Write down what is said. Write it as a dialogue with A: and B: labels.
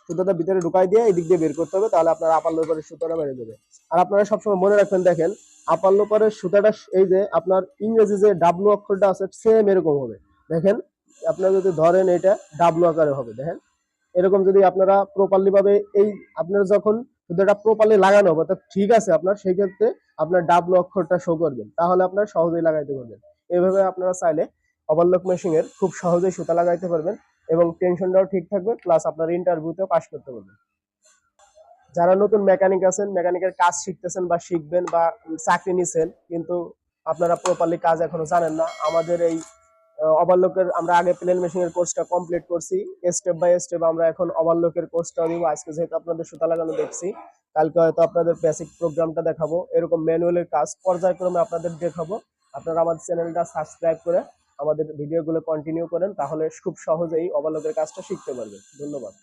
A: সুতাটা ভিতরে ঢুকাই দিয়ে এই দিক দিয়ে বের করতে হবে, তাহলে আপনার আপার লোপারের সুতাটা বেড়ে যাবে। আর আপনারা সবসময় মনে রাখবেন, দেখেন আপার লোপারের সুতাটা এই যে আপনার ইংরেজি যে ডাব্লু অক্ষরটা আছে সেম এরকম হবে। দেখেন আপনারা যদি ধরেন এটা ডাব্লু আকারে হবে, দেখেন এরকম যদি আপনারা প্রপারলি ভাবে এই আপনারা যখন সুতাটা প্রপারলি লাগানো হবে তো ঠিক আছে, আপনার সেই ক্ষেত্রে আপনার ডাব্লু অক্ষরটা শো করবেন, তাহলে আপনার সহজেই লাগাইতে পারবেন। এইভাবে আপনারা চাইলে ওভারলক মেশিং এর খুব সহজেই সুতা লাগাইতে পারবেন এবং টেনশনটাও ঠিক থাকবে, প্লাস আপনার ইন্টারভিউতেও পাস করতে পারবেন। যারা নতুন মেকানিক আছেন, মেকানিকের কাজ শিখতেছেন বা শিখবেন বা চাকরি নিছেন কিন্তু আপনারা প্রপারলি কাজ এখনো জানেন না, আমাদের এই ওভারলকের আমরা আগে প্লেন মেশিং এর কোর্সটা কমপ্লিট করছি, স্টেপ বাই স্টেপ আমরা এখন ওভারলকের কোর্সটা দিব। আজকে যেহেতু আপনাদের সুতা লাগানো দেখছি, কালকে হয়তো আপনাদের বেসিক প্রোগ্রামটা দেখাবো, এরকম ম্যানুয়ালের কাজ পর্যায়ক্রমে আপনাদের দেখাবো। আপনারা আমাদের চ্যানেলটা সাবস্ক্রাইব করে আমাদের ভিডিওগুলো কন্টিনিউ করেন, তাহলে খুব সহজেই ওভারলকের কাজটা শিখতে পারবেন। ধন্যবাদ।